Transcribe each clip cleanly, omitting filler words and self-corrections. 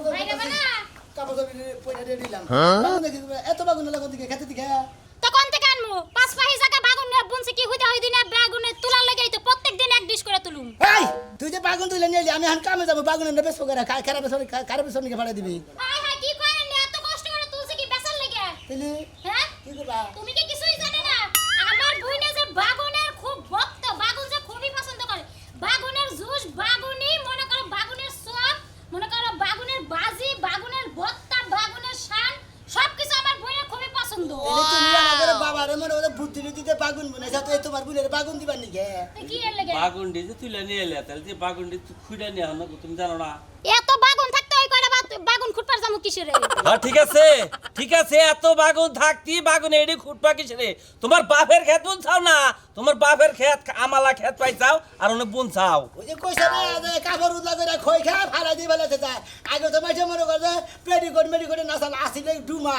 বাইরে বানা কাপড় পয়সা দিয়ে দিলাম এত বাগুন লাগো দিকে খেতে দিকে তো কোন থেকে আনমু পাঁচ পাহি জায়গা বাগুন নিয়ে বুনছি কি হইদা হইদি না বাগুনে তুলার লাগাই তো প্রত্যেকদিন এক ডিশ করে তুলুম এই তুই যে বাগুন তুলে নিয়ে আমি এখন কামে যাবো বাগুন এনে বেসবো করে খারাপ বেসন নিকে ভাড়া দিবি হাই হাই কি করেন নি এত কষ্ট করে তুলছি কি বেচার লাগে তুই হ্যাঁ কি করবা তুমি কি কিছুই জানো না আমার বইনে যে বাগুনের খুব ভক্ত বাগুন যে খুবই পছন্দ করে বাগুনের জুস বাগুনি মনে করো বাগুনের সব মনে করো বাগুনের বাজি বাগুনের ভর্তা বাগুনের শান সবকিছু আমার বইনের খুবই পছন্দ তাহলে তুমি আমাদের বাবারে মনে ওদের বুদ্ধি দিতে বাগুন বনেছা তো তোমার বুলের বাগুন দিবার নিকে তো কি এর লাগে বাগুন্ডি যে তুলে নিয়ে এলে তাহলে যে বাগুন্ডি খুঁড়ে নিয়ে আনো তুমি জানো না এত বাগুন থাকতে ওই কয়টা বাগুন খুঁটপার জামু কিসের রে হ্যাঁ ঠিক আছে এত বাগুন থাকতি বাগুন এডি খুঁটপা কিসেরে তোমার বাপের ক্ষেত বুন চাও না তোমার বাপের ক্ষেত আমালা ক্ষেত পাইছাও আর অনেক বুন চাও ওই যে কইছে না যে কাপড় উদলা করে খই খা ফালা দিয়ে ফেলাতে যায় আগে তো মাঝে মনে করে পেডিকোট মেডিকোট নাসাল আসিলে ডুমা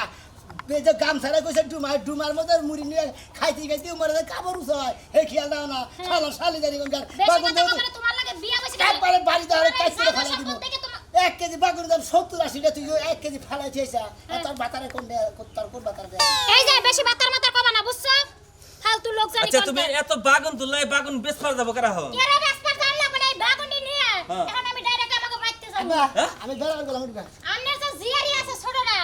যে গামছাড়া কইছে ডুমার মধ্যে মুড়ি নিয়ে খাইতে খাইতে মরে যায় কাপড় উছয় হে খেয়াল দাও না শালা শালি জানি কোন বাগুন বেশি কথা তোমার লাগে বিয়া বসে একবারে বাড়িতে আর কাইতে ফেলা দিব 1 কেজি বাগুন দাম 70-80 তুই 1 কেজি ফালাই দিয়েছা তোর বাতারে কোন তোর কোন বাতার দেয় এই যে বেশি বাতার মাতার কবা না বুঝছো ফালতু লোক জানি আচ্ছা তুমি এত বাগুন তুললাই বাগুন বেচবার যাব কেরা হও কেরে বেসপার জানলা মানে এই বাগুনি নিয়ে এখন আমি ডাইরেক্ট আমাকে বাইতে যাব আমি বেড়াল গেলাম উঠবা আমনের যে জিয়ারি আছে ছোটরা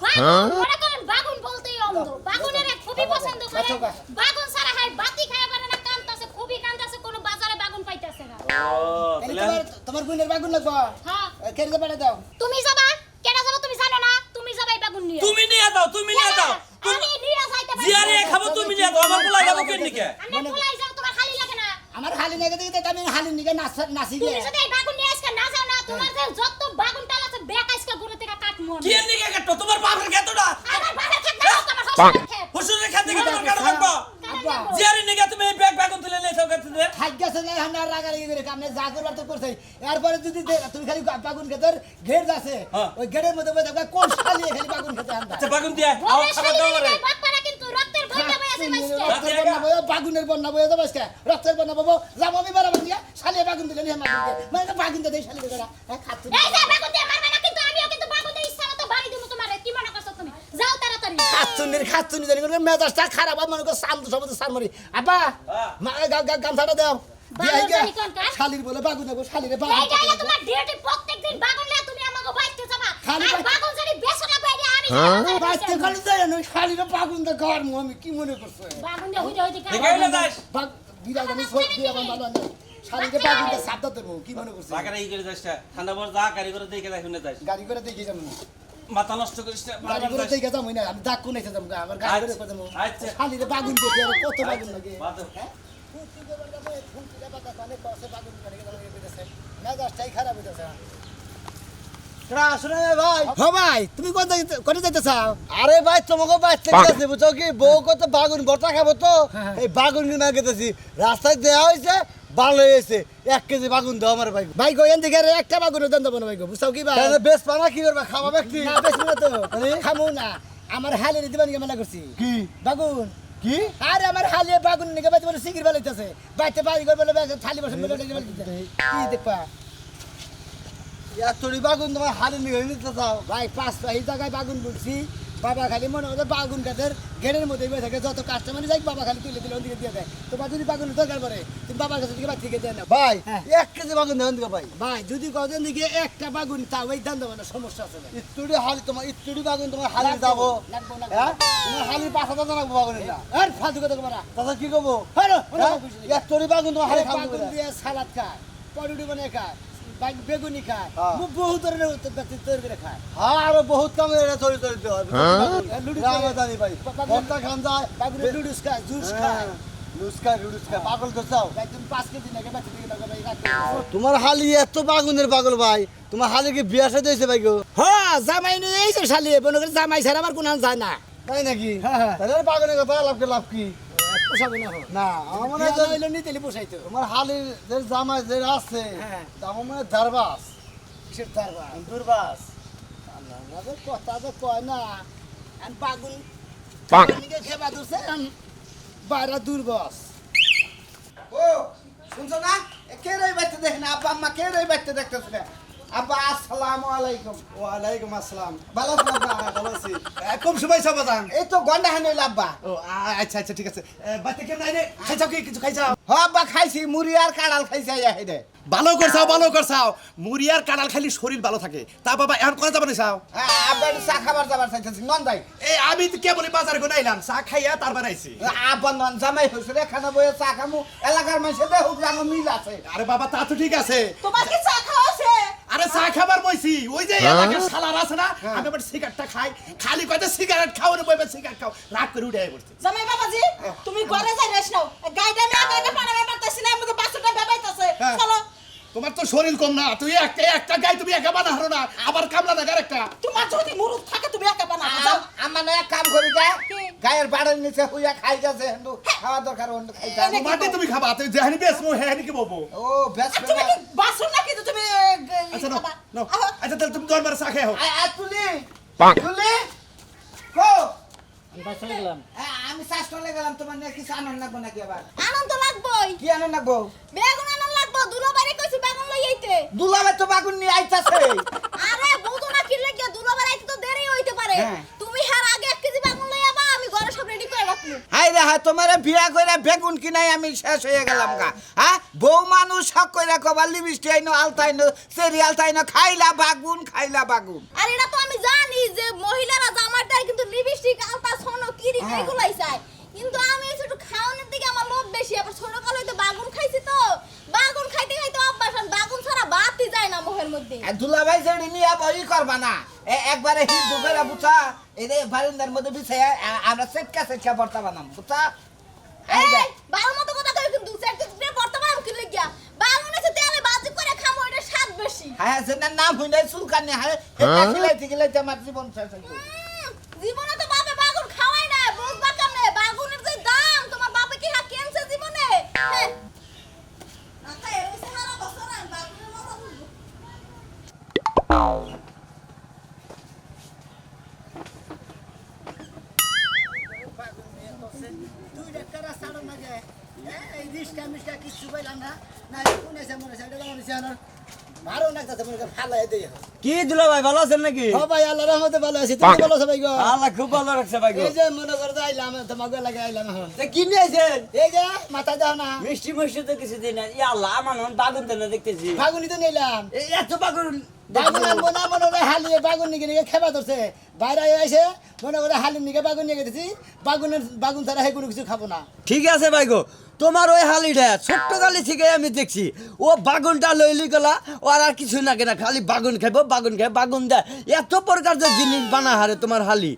হ্যাঁ মনে করেন বাগুন বলতেই অন্ধ বাগুনের খুবই পছন্দ করে বাগুন সারা হয় বাতি খায় পারে না কান্তাছে খুবই কান্তাছে কোনো বাজারে বাগুন পাইতাছে না তোমার বোনের বাগুন লাগবো হ্যাঁ কেন যে বেড়া দাও তুমি যাবা কেডা যাবা তুমি জানো না তুমি যাবা এই বাগুন নিয়ে তুমি নিয়ে দাও আমি নিয়ে যাইতে পারি জিয়ারে খাবো তুমি নিয়ে দাও আমার পোলা যাবো কেন নিকে আমি ফুলাই যাও তোমার খালি লাগে না আমার হালি নেগে দেখতে আমি হালি নিকে নাচি গে তুমি যদি এই বাগুন নিয়ে আজকে না যাও না তোমার যে যত বাগুন টাল আছে বেক আজকে গুলো থেকে কাটমু কি নিকে কাটো তোমার বাপের ক্ষেতটা আমার বাবা থাকতে দাও তোমার শ্বশুরের হুসুরের ক্ষেত থেকে তোমার কাটো কাটবো আব্বা জিয়ারে নিকে তুমি এই ব্যাগ বাগুন তুলে নিয়ে যাও ক্ষেতে ভাগ্যছে না হান্না রাগারাগি করে আপনি যা করবার তো করছই এরপরে যদি তুমি খালি বাগুন খেতের ঘের আছে ওই ঘেরের মধ্যে বসে থাকবা কোন শালিয়ে খালি বাগুন খেতে হান্না আচ্ছা বাগুন দিয়া আও খাবার দাও রে বাপ্পারা কিন্তু রক্তের বন্যা বয়ে আছে মাইসকে রক্তের বন্যা বয়ে বাগুনের বন্যা বয়ে যাবে আজকে রক্তের বন্যা ববো যাবো আমি বাড়াবার দিয়া শালিয়ে বাগুন দিলে নিয়ে মাগুন মানে বাগুন দেই শালিয়ে দেরা খাচ্ছি এই যে বাগুন দিয়ে মারবে না কিন্তু আমিও কিন্তু বাগুন দিয়ে ইচ্ছা মতো বাড়ি দিমু তোমারে কি মনে করছো তুমি যাও তাড়াতাড়ি খাচ্ছুনি জানি করে মেজাজটা খারাপ মনে করো শান্ত সবতে সার মারি আব্বা মা গামছাটা দাও শালির বলে বাগুন দেবো শালিরে বাগুন এই গাইলা তোমার ডিউটি প্রত্যেকদিন বাগুন নিয়ে তুমি আমাকে বাইতে যাবা আর বাগুন যদি বেশো না বাইরে আমি বাইতে খালি যাই না শালিরে বাগুন দে ঘর আমি কি মনে করছো বাগুন দিয়ে হইতে হইতে দেখাইলা যাস বিরাজ আমি সব দিয়ে আমার ভালো না শালিরে বাগুন দে সাবধান দেবো কি মনে করছো বাগারে ই করে যাস ঠান্ডা পর যা গাড়ি করে দেখে যাই শুনে যাস গাড়ি করে দেখি যাবো মাথা নষ্ট করিস না গাড়ি করে দেখে যাবো না আমি ডাক কোনে যাবো আবার গাড়ি করে যাবো আচ্ছা শালিরে বাগুন দেখি আর কত বাগুন লাগে বাদ হ্যাঁ ফুটি দেবার যাবে ফুটি দেবার কথা অনেক কষ্ট বাগুন করে গেল এই বিদেশে মেজাজটাই খারাপ হইতাছে ভাই তুমি কোথায় যাইতে চাও আরে ভাই তোমাকে বাঁচতে গেছে বুঝছো কি বউ কত বাগুন বটা খাবো তো এই বাগুন কিনা গেতেছি রাস্তায় দেওয়া হয়েছে ভালো হয়েছে 1 কেজি বাগুন দাও আমার ভাই ভাই গো এন দিকে একটা বাগুনের দাম দেবো না ভাই গো বুঝছো কি ভাই বেশ পানা কি করবা খাওয়া ব্যক্তি না বেশ না তো খামু না আমার হালে দিবান কে মেলা করছি কি বাগুন কি আরে আমার হালে বাগুন নিকে বাইতে বলে সিগির ভালো হইতাছে বাইতে বাড়ি করে বলে থালি বসে বলে কি দেখবা এতটি বাগুন তোমার হাতে নিয়ে নিতে চাও ভাই 5 এই জায়গায় বাগুন বলছি বাবা খালি মনে হচ্ছে বাগুন গাছের গেটের মধ্যে বসে থাকে যত কাস্টমার যাই বাবা খালি তুলে তুলে ওদিকে দিয়ে দেয় তোমার যদি বাগুন দরকার পড়ে তুমি বাবার কাছে থেকে বাদ থেকে দেয় না ভাই হ্যাঁ। 1 কেজি বাগুন দেন দিকে ভাই ভাই যদি কদিন দিকে একটা বাগুন তাও এই দাম দেবো না সমস্যা আছে ভাই ইত্তুড়ি হালি তোমার ইত্তুড়ি বাগুন তোমার হালি যাবো লাগবো না হ্যাঁ তোমার হালি 5,000 লাগবো বাগুন না আর ফালতু কথা বলা দাদা কি করবো হ্যালো এতটি বাগুন তোমার হালি খাবো বাগুন দিয়ে সালাদ খায় পরোটা বানিয়ে খায় বেগুনি খায় হ্যাঁ। বহু ধরনের তৈরি করে খায় হ্যাঁ আরো বহুত কামে এটা চলে চলতে হয় লুডুস আমি জানি ভাই ভর্তা খান যায় বাগুনের লুডুস খায় জুস খায় লুচকা লুচকা পাগল তো চাও ভাই তুমি 5 কেজি নাকি বাচ্চা দিকে লাগা ভাই রাখো তোমার হালি এত বাগুনের পাগল ভাই তোমার হালি কি বিয়া সাথে হয়েছে ভাই গো হ্যাঁ জামাই নিয়ে এই যে শালিয়ে মনে করে জামাই ছাড়া আমার কোন যায় না তাই নাকি হ্যাঁ। তাহলে বাগুনের কথা লাভ কি পোষাবে না না আমার মনে হয় বিয়া হইলো নি তেলি পোষাইতো তোমার হালির যে জামাই যে আছে হ্যাঁ। আমার মনে হয় দারবাস কিসের তারবা দুর্বাস আল্লাহ আমাদের কথা তো কয় না আর বাগুন বাগুনকে খেবা দছে বাইরা দুর্বস ও শুনছো না কে রে বাইতে দেখে না আব্বা আম্মা কে রে বাইতে দেখতেছ না আব্বা আসসালামু আলাইকুম। ওয়ালাইকুম আসসালাম। ভালো আছেন আব্বা? ভালো আছি। খুব শুভেচ্ছা বাজান। এই তো গন্ডা হানি হইল আব্বা। ও আচ্ছা আচ্ছা ঠিক আছে। বাতে কেমন আইনে? খাইছাও কি কিছু খাইছাও? হ আব্বা খাইছি, মুড়ি আর কাঁড়াল খাইছি হেডে। ভালো করছাও। মুড়ি আর কাঁড়াল খাইলে শরীর ভালো থাকে। তা বাবা এখন কোথা যাবেন চাও? আব্বা একটু চা খাবার যাবার চাইতেছি, নন যাই। এই আমি তো কেবলই বাজারে করে আইলাম, চা খাইয়া তারপর আইছি। আব্বা নন জামাই হয়েছে এখানে বইয়ে চা খামু, এলাকার মানুষের দেখুক জানো মিল আছে। আরে বাবা তা তো ঠিক আছে। তোমার কি চা খাওয়া আছে? আরে চা খাবার বইছি, ওই যে এলাকার শালার আছে না, আমি আবার সিগারেটটা খাই, খালি কয়টা সিগারেট খাও না বইবে সিগারেট খাও, রাগ করে উঠে পড়ছে। জামাই বাবাজি তুমি ঘরে যাই রেস্ট নাও। গাইডা আমি আগে পাড়াবে পারতাছি না, আমাদের বাসুটা বেবাইতাছে। হ্যাঁ। চলো। তোমার তো শরীর কম না, তুই একটা গাই তুমি একা বানা হারো না, আবার কামলা না একটা। তোমার যদি মুরুদ থাকে তুমি একা বানাও। যাও। আমার না এক কাম করি যা, কি? গায়ের বাড়ির নিচে হইয়া খাই যাচ্ছে, খাওয়া দরকার অন্য খাই যা। এনে- মাটি তুমি খাবা, তুমি যেহানি বেশ মো হেহানি কি বলবো। ও বেশ আর তুমি কি বাসুন নাকি তো তুমি আচ্ছা নাও আচ্ছা তাহলে তুমি দরবারে চা খেয়ে হোক। তুলি তুলি কো আমি শাস্ত্রলে গেলাম, তোমার নিয়ে কিছু আনন্দ লাগবো নাকি আবার? আনন্দ লাগবই। কি আনন্দ লাগবো? বেগুন আনন্দ লাগবো, দুলো বাড়ি কইছি বেগুন লই আইতে। দুলাবে তো বাগুন নিয়ে আইতাছে। আরে বুঝো না কি লাগে, দুলো বাড়ি আইতে তো দেরি হইতে পারে। হ্যাঁ। তুমি হার আগে 1 কেজি বেগুন লই আবা, আমি ঘরে সব রেডি করে রাখবো। হাই রে হাই, তোমারে বিয়া কইরা বেগুন কিনাই আমি শেষ হয়ে গেলাম গা। হ্যাঁ, বউ মানুষ শখ কইরা কবার লিপস্টিক আইনো, আলতাইনো, চেরি আলতাইনো, খাইলা বাগুন। আর এটা তো আমি জানি যে মহিলারা জামার দেয় কিন্তু লিপস্টিক আলতা সোনো কিরি হ্যাঁ। এগুলাই চায়, কিন্তু আমি একটু খাওয়ানোর দিকে আমার লোভ বেশি। আবার ছোট কালে তো বাগুন খাইছি, তো বাগুন খাইতে খাইতে অভ্যাস, আর বাগুন ছাড়া ভাতই যায় না মুখের মধ্যে। আর দুলাভাই যেড়ি নিয়ে বই করবা না, একবারে হিন্দু কইরা বুঝা, এই যে বারিন্দার মধ্যে বিছায় আমরা সেটকা বর্তা বানাম, বুঝা? এই বাল মতো কথা কই, কিন্তু সেট দিয়ে বর্তমান আমি কি লাগিয়া বাগুন আছে তেলে ভাজি করে খামো, এটা স্বাদ বেশি। হ্যাঁ, সেটার নাম হইলে চুলকানি। হ্যাঁ, এটা খিলাইতে আমার জীবন শেষ হইতো। জীবনে তো বাপে বাগুন খাওয়াই না, বুঝবা কেমনে বাগুনের যে দাম, তোমার বাপে কি কেনছে জীবনে? হ্যাঁ আচ্ছা এই সারা বছর আমি বাগুনের মতো বুঝবো। তুই একটা রাস্তা না গে, এই রিস্কা মিস্কা কিছু পাইলাম না, না কোন এসে মনে সাইডে গান দিছে না, মারো না কাছে মনে ফালাই দেই। কি দিল ভাই, ভালো আছেন নাকি? ও ভাই আল্লাহর রহমতে ভালো আছি, তুমি ভালো আছো ভাই গো? আল্লাহ খুব ভালো রাখছে ভাই গো। এই যে মনে করে আইলাম তোমাকে লাগে আইলাম এখন। তা কি নিয়েছেন? এই যে মাথা দাও না, মিষ্টি মিষ্টি তো কিছু দিন না। ইয়া আল্লাহ, আমার মন বাগুন দেন দেখতেছি। ফাগুনি তো নিলাম। এত বাগুন বাগুন আনবো না, মনে করে হালিয়ে বাগুন নিকে নিকে খেবা ধরছে, বাইরে আইসে মনে করে হালি নিকে বাগুন নিয়ে গেছি, বাগুন ছাড়া হে কোনো কিছু খাবো না। ঠিক আছে ভাই গো, তোমার ওই হালিটা ছোট্ট গালি থেকে আমি দেখছি, ও বাগুনটা লইলি গেলা, ও আর কিছু না কেনা, খালি বাগুন খাইব, বাগুন খাই, বাগুন দেয়, এত প্রকার যে জিনিস বানা হারে তোমার হালি।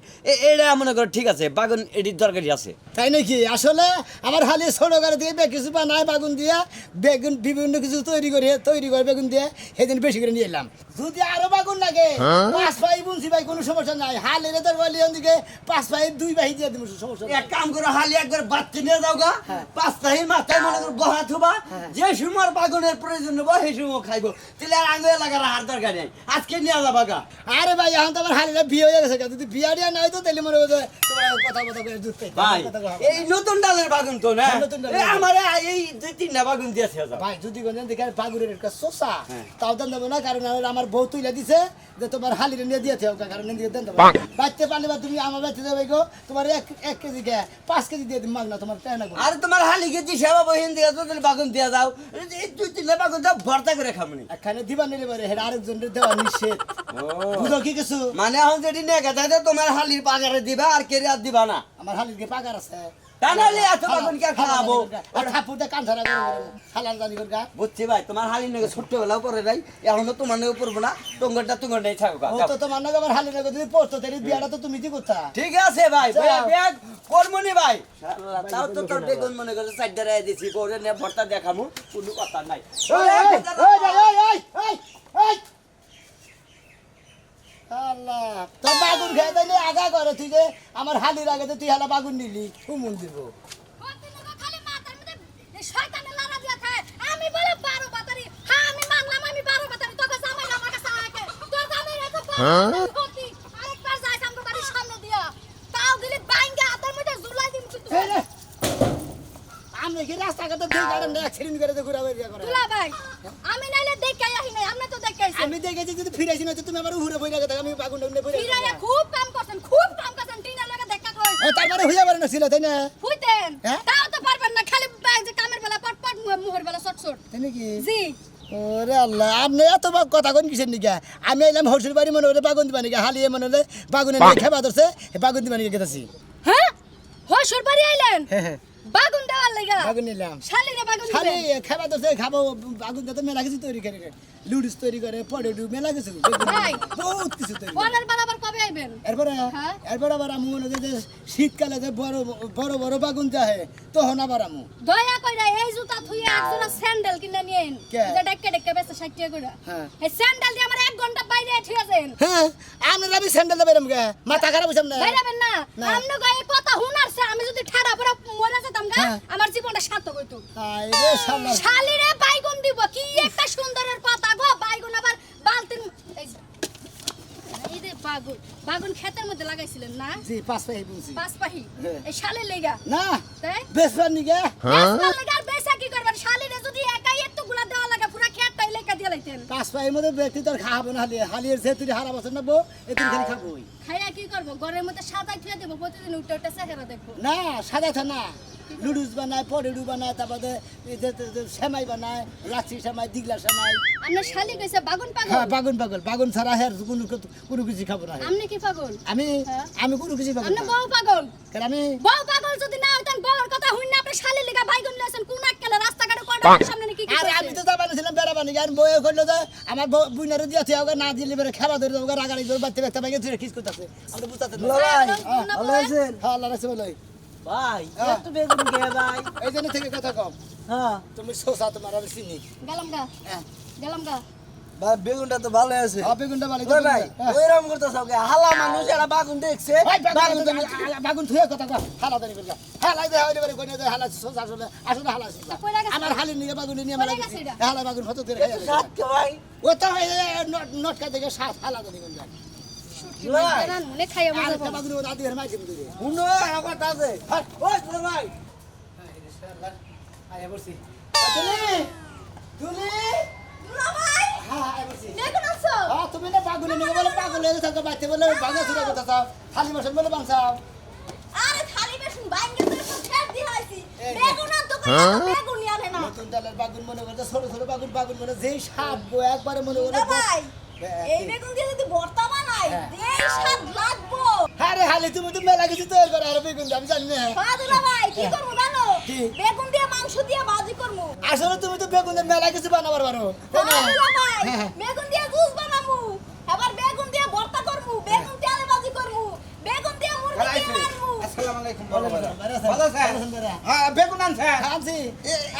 এটা মনে করো ঠিক আছে, বাগুন এটির দরকারি আছে। তাই নাকি? আসলে আমার হালি ছোট করে দিয়ে কিছু বানায় বাগুন দিয়ে, বেগুন বিভিন্ন কিছু তৈরি করে বেগুন দিয়ে সেদিন বেশি করে নিয়ে এলাম। যদি আরো বাগুন লাগে 5 পাই বুনছি ভাই, কোনো সমস্যা নাই। হালির তোর বলি ওদিকে 5 পাই 2 বাহি দিয়ে দিব, সমস্যা নাই। এক কাম করো, হালি একবার বাচ্চা নিয়ে যাও গা, 5 তারিখ মাথায় মনে করো বহা থুবা, যে সময় বাগুনের প্রয়োজন নেবো সেই সময় খাইবো, তাহলে আর আঙ্গুলে লাগার হার দরকার নেই, আজকে নিয়ে যাবা গা। আরে ভাই এখন তো আমার হালিরা বিয়ে হয়ে গেছে, যদি বিয়া দিয়া নাই তো তাহলে মনে করো তোমার কথা করে দুধ পাই ভাই এই নতুন ডালের বাগুন তো না, হ্যাঁ, নতুন ডালের আমার এই 2-3টা বাগুন দিয়েছে যাও। ভাই যদি কোন দিকে বাগুরের একটা শোষা তাও দেন দেবো না, কারণ আমার বউ তুইলা দিছে যে তোমার হালিরে নিয়ে দিয়েছে, কারণ দিকে দেন দেবো। বাচ্চা পারলে বা তুমি আমার বাচ্চা দেবে গো, তোমার 1 কেজি কে 5 কেজি দিয়ে দিন মাগনা, তোমার তাই না গো? আর তোমার হালিকে দি সেবা বহিন দিয়ে তো বাগুন দিয়ে দাও, এই 2-3টা বাগুন দাও, ভর্তা করে খামনি। এখানে দিবা নিলে পারে, হেড আরেকজনের দেওয়া নিষেধ, বুঝো কি কিছু? মানে এখন যেটি নিয়ে গেছে তোমার হালির পাগারে দিবা, আর কেরে আর দিবা না, আমার হালির কে পাগার আছে, তা নাহলে এত বাগুন কে খাওয়াবো? আর ঠাকুরটা কান ধরা করে হালাল জানি করে। বুঝছি ভাই, তোমার হালির নাকি ছোট্ট বেলাও পরে নাই, এখনো তোমার নাকি পড়বো না, তোমার নেই থাকো গা। ও তো তোমার নাকি আমার হালির নাকি যদি পড়তো তাহলে বিয়াটা তো তুমি কি করতা? ঠিক আছে ভাই, যাও। ব্যাগ করমনি ভাই, তাও তো তোর বেগুন মনে করে সাইডে রায় দিছি, পরে নিয়ে ভর্তা দেখামু, কোনো কথা নাই। আল্লাহ তোর বাগুন খেয়ে তাইলে আগা করে, তুই যে আমার হালির আগে তুই হালা বাগুন নিলি, হুমুন দিব। প্রতিদিন খালি মাথার মধ্যে এই শয়তানের লারা দিয়া থাকে। আমি বলে 12 বাতারি, হ্যাঁ আমি মানলাম আমি 12 বাতারি, তোকে জামাই আমার কাছে আকে, তোর জামাই এত ক্ষতি। আরেকবার যাইছ আমরা বাড়ির সামনে দিয়া, তাও গেলে বাইঙ্গা হাতের মধ্যে ঝুলাই দিম কিন্তু। আমি দেখি রাস্তাঘাটে দুই গাড়ি অ্যাক্সিডেন্ট করে তো ঘুরা বেরিয়ে করে দুলা ভাই আমি নাইলে দেখাই আহি নাই আপনি তো দেখাইছেন আমি দেখেছি যদি ফিরেছি না তুমি আমার উড়ে বইরা গেছে আমি বাগুন ডাউনে বইরা ফিরাইয়া খুব কাম করছেন টিনার লাগে দেখা কই তার মানে হইয়া পারে না ছিল তাই না হইতেন হ্যাঁ? তাও তো পারবেন না খালি যে কামের বেলা পট মুহের বেলা শর্ট তাই নাকি জি ওরে আল্লাহ আপনি এত কথা কোন কিসের নিকা আমি এলাম হরসুর বাড়ি মনে হলে বাগুন দিবা নাকি হালিয়ে মনে হলে বাগুনে নিয়ে খেবা ধরছে বাগুন দিবা নাকি গেছি হ্যাঁ হসুর বাড়ি আইলেন হ্যাঁ হ্যাঁ বাগুন দেওয়ার লাগা বাগুন নিলাম শালিরে বাগুন খালি দিবেন খেবা ধরছে খাবো বাগুন তো মেলা কিছু তৈরি করে লুডুস তৈরি করে পড়েডু মেলা কিছু ভাই। বহুত কিছু তৈরি করে। পরের বার আবার কবে আইবেন এরপরে হ্যাঁ। এরপর আবার আমু মনে হয় যে শীতকালে যে বড় বড় বড় বাগুন যায় তখন আবার আমু দয়া কইরা এই জুতা থুইয়া একজোড়া স্যান্ডেল কিনে নিয়েন কে? যে ডেকে ডেকে বেচে 60 টাকা করে হ্যাঁ। এই স্যান্ডেল দিয়ে আমার 1 ঘন্টা বাইরে ঠিয়াছেন হ্যাঁ আপনার আমি স্যান্ডেল বেরম গে মাথা খারাপ হইছাম না বাইরাবেন না না। আমনে গায়ে কথা হুনারছে আমি যদি ঠাড়া পড়া মরে যেতাম গা হ্যাঁ। আমার জীবনটা সার্থক হইতো হায় রে শালা শালিরে বাইগুন দিব কি একটা সুন্দরের কথা গো বাইগুন আবার বালতির এই যে বাগুন ক্ষেতের মধ্যে লাগাইছিলেন না জি পাঁচ পাই বুঝছি পাঁচ পাহি হ্যাঁ। এই শালের লেগা না তাই বেসবার নিগে বেসবার লেগা আর বেসা কি করবেন শালিরে যদি একাই একটু গুলা দেওয়া লাগে পুরা ক্ষেতটাই লেখা দিয়ে লাইতেন পাঁচ পাইয়ের মধ্যে ব্যক্তি তোর খাওয়াবো না হালিয়ের যে তুই হারা বছর নেবো এ তুই খালি খাবো খাইয়া কি করবো ঘরের মধ্যে সাদা খেয়ে দেবো প্রতিদিন উঠে উঠে চেহারা দেখবো না সাদা থা না লুডুস বানায় পরেডু বানায় তারপরে সেমাই বানায় লাচ্ছি সেমাই দিগলা সেমাই আপনার শালি কইছে বাগুন পাগল হ্যাঁ বাগুন পাগল বাগুন ছাড়া হের কোনো কিছু খাবো না আপনি কি পাগল আমি হ্যাঁ। আমি কোনো কিছু পাগল আপনি না। বউ পাগল কারণ আমি বউ পাগল যদি না হইতেন বউর কথা হইন না আপনি শালি লেগা বাইগুন লইছেন কোন এককালে রাস্তাঘাটে কয়টা সামনে কি কি আরে আমি করছে? তো যাবানি ছিলাম বেড়াবানি আর বয়ে করলো যে আমার বুইনারে দিয়েছে ওকে না দিলে বেড়ে খাওয়া ধরে দেবো রাগাড়ি ধরে বাচ্চা ব্যক্তি ভাই তুই খিস করতেছে আমি তো বুঝতে ভাই, ভালো আছেন হ্যাঁ আল্লাহ রাখছে বলো ভাই হ্যাঁ। এত বেগুন কে ভাই এই জন্য থেকে কথা কম হ্যাঁ তুমি সোসা তোমার আমি চিনি গেলাম গা হ্যাঁ গেলাম গা ভাই বেগুনটা তো ভালো আছে বেগুনটা ভালো ওই ভাই ওইরকম করতেছ হালা মানুষ এরা বাগুন দেখছে বাগুন বাগুন থুয়ে কথা কম হালা দাঁড়ি বলগা হালাই দেয় হইলে বলে কোনে দেয় হালা সোসা আসলে আসলে হালা ছিল কইরা গেছে? আমার হালি নিয়ে বাগুন নিয়ে মারা কইরা গেছে গেছে এটা? হালা বাগুন হতো ধরে খাইয়া গেছে। সাতকে ভাই ও তো নটকা থেকে সাত হালা দাঁড়ি বলগা ভাই রান মনে খাইয়া আর মজা একটা পাবো। বাগুন ও দাদি মাই দিবে দিবে শুনো আমার আছে ওই বড় ভাই আয় বসি তুলি তুলি দুলা ভাই হ্যাঁ আয় বসি দেখুন আসো তুমি না পাগল নিয়ে বলে পাগল হয়ে থাকো বাচ্চা বলে ভাঙা চুরা কথা চাও খালি বসে বলে বাঁচাও আরে খালি বেশুন বাইঙ্গে তো সব ছেড় দি হইছি এই যে। বেগুন আর দোকানে বেগুন আনে না নতুন ডালের বাগুন মনে করতে ছোট ছোট বাগুন বাগুন মনে যেই স্বাদ গো একবারে মনে করে দুলা ভাই এই বেগুন দিয়ে যদি ভর্তা বানাই হ্যাঁ। এই স্বাদ লাগবো আরে হালি তুমি তো মেলা কিছু তৈরি করো আর বেগুন আমি জানি না হ্যাঁ দুলা ভাই কি করবো জানো কি? বেগুন দিয়ে মাংস দিয়ে ভাজি করবো আসলে তুমি তো বেগুনের মেলা কিছু বানাবার পারো তাই না? হ্যাঁ দুলা ভাই হ্যাঁ। বেগুন দিয়ে জুস বানাবো আবার বেগুন দিয়ে ভর্তা করবো বেগুন দিয়ে আলু ভাজি করবো বেগুন দিয়ে মুরগি দিয়ে রান্নবো আসসালামু আলাইকুম ভালো বড় আছেন, ভালো ভালো আছেন, আছেন? ভালো আছেন দাদা? হ্যাঁ বেগুন আনছে আনছি।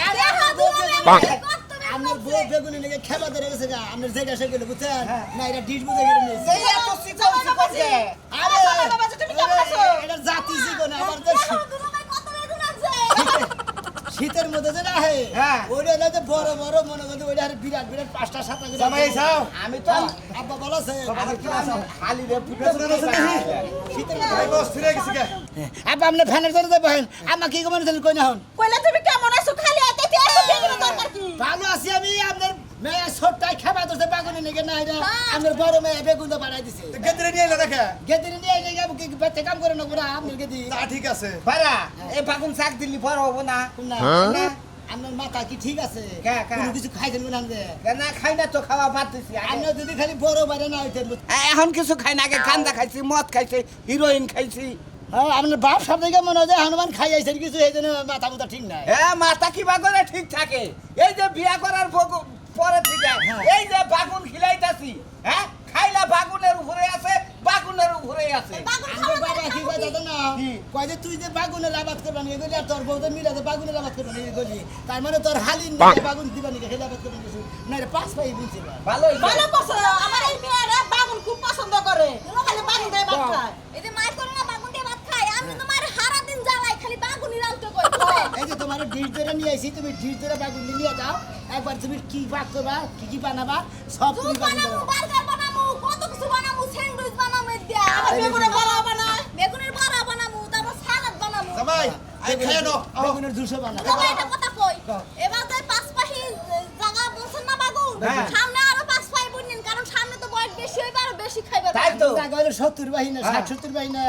আরে হ্যাঁ দুলা ভাই বাহ। কত আমার বেগুন বউ আছে? বেগুনের লেগে খেবা ধরে গেছে গা আপনার যেটা সেগুলো বুঝছেন না এটা ডিশ বুঝে গেলে নিয়েছে এই এত চিকন চিকন যে আরে বাবা, তুমি কেমন আছো? এটা জাতি জীবন আবার তো দেখো দুলা ভাই কত বেগুন আছে শীতের মধ্যে যেটা হে হ্যাঁ। ওইটা হলো যে বড় বড় মনে করতে ওইটা হলো বিরাট বিরাট 5টা 7টা করে জামাই আইসাও? আমি তো আব্বা বলো আছে আমার কি আছে খালি রে পুটে শীতের মধ্যে আব্বা আপনি ফ্যানের জন্য যাবেন আমা কি কমেন কই না হন কইলা তুমি কেমন আছো খালি এত এত বেগুন দরকার কি ভালো আছি আমি আপনার মেয়ে ছোটটাই খাবা ধরতে বাগুনি নাকি না এটা আপনার বড় মেয়ে বেগুন বাড়াই দিছে গেদরে নিয়ে এলে দেখে গেদিন নিয়ে এই আমি কি বেতে কাম করে না পুরা আপনার গেদি তা ঠিক আছে পারা এই বাগুন শাক দিলি পর হবো না না না আপনার মাথা কি ঠিক আছে কা, কা। কোনো কিছু খাইছেন না আপনি না খাই না তো খাওয়া বাদ দিছি আপনি যদি খালি বড় বাইরে না হইতেন এখন কিছু খাই না আগে গান্দা খাইছি মদ খাইছি হিরোইন খাইছি হ্যাঁ আপনার বাপ সব থেকে মনে হয় যে হনুমান খাই আইছেন কিছু এই জন্য মাথা মুথা ঠিক নাই হ্যাঁ মাথা কিবা করে ঠিক থাকে এই যে বিয়া করার পরে থেকে এই যে বাগুন খিলাইতাছি হ্যাঁ খাইলা বাগুনের উপরে আছে বাগুনের উপরে আছে আমার বাবা কি কয় জানো না কি? কয় যে তুই যে বাগুনের আবাদ করবা নি এগুলি আর তোর বউ তো মিলে যে বাগুনের আবাদ করবা নি এগুলি তার মানে তোর হালিন বাগুন দিবা নি খেলে আবাদ করবা নি না রে পাঁচ পাই বুঝছি না ভালো ভালো করছো আমার এই মেয়েরা বাগুন খুব পছন্দ করে দুলা খালি বাগুন দিয়ে ভাত খায় এই যে মায়ের করে না বাগুন দিয়ে ভাত খায় আমি তো মায়ের সারা দিন জ্বালাই খালি বাগুনই রাঁধতে কই এই যে তোমার ডিশ ধরে নিয়ে আইছি তুমি ডিশ ধরে বাগুন নিয়ে যাও একবার তুমি কি পাক করবা কি বানাবা সব তুমি জুস বাগুন বানাবো দেবা। বার্গার বানাবো কত কিছু বানাবো স্যান্ডউইচ বানাবো দিয়া আবার বেগুনের বড়া বানায় বেগুনের বড়া বানাবো তারপর সালাদ বানাবো জামাই খেয়ে নাও। বেগুনের জুসও বানা বাবা এটা কথা কই এবার তাই পাঁচ পাহি জায়গা বলছেন না বাগুন হ্যাঁ। সামনে আরো পাঁচ পাহি বুননিন কারণ সামনে তো বয়স বেশি হইবে আর বেশি খাইবে তাই তো জায়গা হলো 70 বাহিনা হ্যাঁ। 60-70 বাহিনা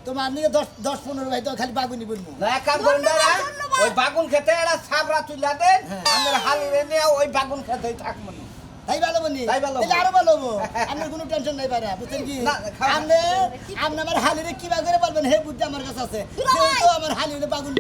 তোমার নিয়ে 10-15 বাহি তো খালি বাগুনি বুনবো না, এক কাম করুন দাদা, ধন্যবাদ। ওই বাগুন খেতে একটা ছাবড়া তুইলা দেন আমার হালি নিয়ে ওই বাগুন খেতেই থাকবো না। তাই ভালো বনি তাই ভালো তাহলে হবো। আরো ভালো হবো আপনার কোনো টেনশন নাই পারে বুঝছেন কি না, খাওয়া- আপনি আপনি আমার হালিরে কি করে বলবেন হে বুদ্ধি আমার কাছে আছে দুলা ভাই। যেহেতু আমার হালিরে বাগুন